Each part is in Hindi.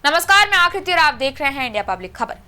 नमस्कार, मैं आकृति और आप देख रहे हैं इंडिया पब्लिक खबर।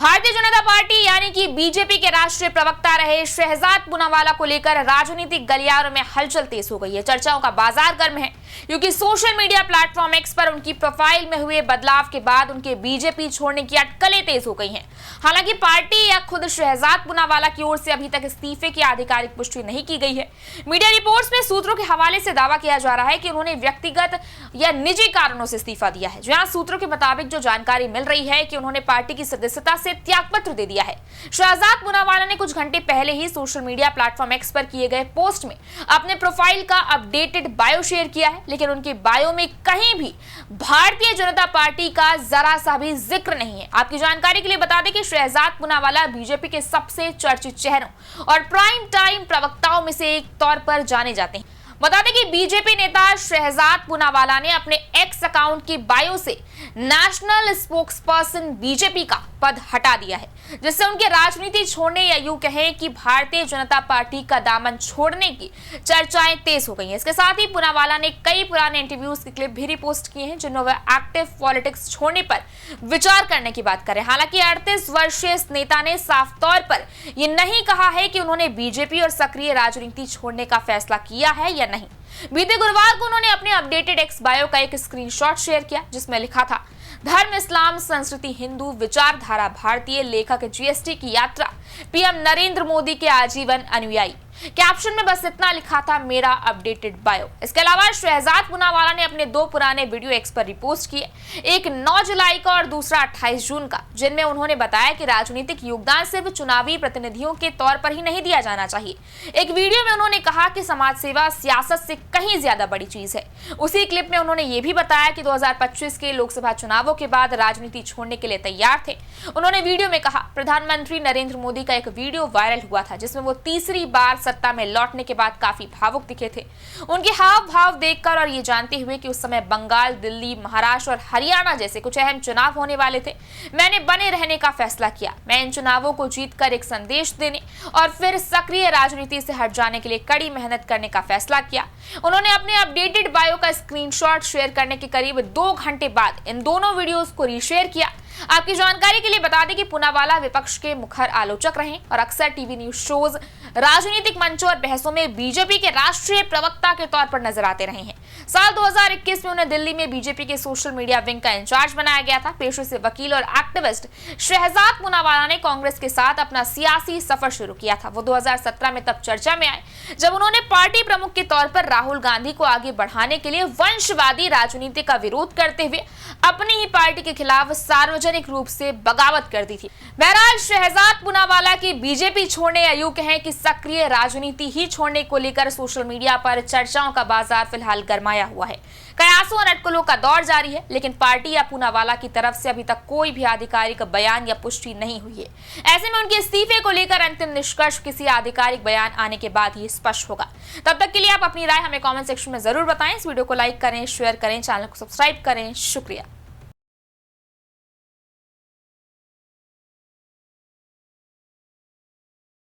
भारतीय जनता पार्टी यानी कि बीजेपी के राष्ट्रीय प्रवक्ता रहे शहजाद पूनावाला को लेकर राजनीतिक गलियारों में हलचल तेज हो गई है। चर्चाओं का बाजार गर्म है क्योंकि सोशल मीडिया प्लेटफॉर्म एक्स पर उनकी प्रोफाइल में हुए बदलाव के बाद उनके बीजेपी छोड़ने की अटकलें तेज हो गई हैं। हालांकि पार्टी या खुद शहजाद पूनावाला की ओर से अभी तक इस्तीफे की आधिकारिक पुष्टि नहीं की गई है। मीडिया रिपोर्ट्स में सूत्रों के हवाले से दावा किया जा रहा है कि उन्होंने व्यक्तिगत या निजी कारणों से इस्तीफा दिया है। जहां सूत्रों के मुताबिक जो जानकारी मिल रही है कि उन्होंने पार्टी की सदस्यता से त्यागपत्र दे दिया है। शहजाद पूनावाला ने कुछ घंटे पहले ही सोशल मीडिया प्लेटफॉर्म एक्स पर किए गए पोस्ट में अपने प्रोफाइल का अपडेटेड बायो शेयर किया है, लेकिन उनके बायो में कहीं भी भारतीय जनता पार्टी का जरा सा भी जिक्र नहीं है। आपकी जानकारी के लिए बता दें कि शहजाद पूनावाला बीजेपी के सबसे चर्चित चेहरों और प्राइम टाइम प्रवक्ताओं में से एक तौर पर जाने जाते हैं। बता दें कि बीजेपी नेता शहजाद पूनावाला ने अपने एक्स अकाउंट की बायो से नेशनल स्पोक्सपर्सन बीजेपी का पद हटा दिया है, जिससे उनके राजनीति छोड़ने या यूं कहें कि भारतीय जनता पार्टी का दामन छोड़ने की चर्चाएं तेज हो गई हैं। इसके साथ ही पूनावाला ने कई पुराने इंटरव्यूज के क्लिप भी रिपोस्ट किए हैं जिनमें वह एक्टिव पॉलिटिक्स छोड़ने पर विचार करने की बात करें। हालांकि 38 वर्षीय इस नेता ने साफ तौर पर यह नहीं कहा है कि उन्होंने बीजेपी और सक्रिय राजनीति छोड़ने का फैसला किया है या नहीं। बीते गुरुवार को उन्होंने अपने अपडेटेड एक्स बायो का एक स्क्रीनशॉट शेयर किया जिसमें लिखा था, धर्म इस्लाम संस्कृति हिंदू विचारधारा भारतीय लेखक जीएसटी की यात्रा पीएम नरेंद्र मोदी के आजीवन अनुयायी। कैप्शन में बस इतना लिखा था, मेरा अपडेटेड बायो। इसके अलावा शहजाद पूनावाला ने अपने दो पुराने वीडियो एक्स पर रिपोस्ट किए, एक 9 जुलाई का और दूसरा 28 जून का, जिनमें उन्होंने बताया कि राजनीतिक योगदान सिर्फ चुनावी प्रतिनिधियों के तौर पर ही नहीं दिया जाना चाहिए। एक वीडियो में उन्होंने कहा कि समाज सेवा सियासत से कहीं ज्यादा बड़ी चीज है। उसी क्लिप में उन्होंने ये भी बताया कि 2025 के लोकसभा चुनावों के बाद राजनीति छोड़ने के लिए तैयार थे। उन्होंने वीडियो में कहा, प्रधानमंत्री नरेंद्र मोदी का एक वीडियो वायरल हुआ था जिसमें वो तीसरी बार सत्ता में लौटने के बाद काफी भावुक दिखे थे। उनके हाव भाव देखकर और ये जानते हुए कि उस समय बंगाल, दिल्ली, महाराष्ट्र और हरियाणा जैसे कुछ अहम चुनाव होने वाले थे, मैंने बने रहने का फैसला किया। मैं इन चुनावों को जीतकर एक संदेश देने और फिर सक्रिय राजनीति से हट जाने के लिए कड़ी मेहनत करने का फैसला किया। उन्होंने अपने अपडेटेड बायो का स्क्रीनशॉट शेयर करने के करीब 2 घंटे बाद इन दोनों वीडियोस को रीशेयर किया। आपकी जानकारी के लिए बता दें कि पूनावाला विपक्ष के मुखर आलोचक रहे और अक्सर टीवी न्यूज शोज, राजनीतिक मंचों और बहसों में बीजेपी के राष्ट्रीय प्रवक्ता के तौर पर नजर आते रहे हैं। साल 2021 में उन्हें दिल्ली में बीजेपी के सोशल मीडिया विंग का इंचार्ज बनाया गया था। पेशे से वकील और एक्टिविस्ट शहजाद पूनावाला ने कांग्रेस के साथ अपना सियासी सफर शुरू किया था। वो 2017 में तब चर्चा में आए जब उन्होंने पार्टी प्रमुख के तौर पर राहुल गांधी को आगे बढ़ाने के लिए वंशवादी राजनीति का विरोध करते हुए अपनी ही पार्टी के खिलाफ सार्वजनिक रूप से बगावत कर दी थी। बहरहाल शहजाद पूनावाला की बीजेपी छोड़ने या यूं कहें कि सक्रिय राजनीति ही छोड़ने को लेकर सोशल मीडिया पर चर्चाओं का बाजार फिलहाल गरमाया हुआ है। कयासों और अटकलों का दौर जारी है, लेकिन पार्टी या पूनावाला की तरफ से अभी तक कोई भी आधिकारिक बयान या पुष्टि नहीं हुई है। ऐसे में उनके इस्तीफे को लेकर अंतिम निष्कर्ष किसी आधिकारिक बयान आने के बाद ही स्पष्ट होगा। तब तक के लिए आप अपनी राय हमें कमेंट सेक्शन में जरूर बताएं। इस वीडियो को लाइक करें, शेयर करें, चैनल को सब्सक्राइब करें। शुक्रिया।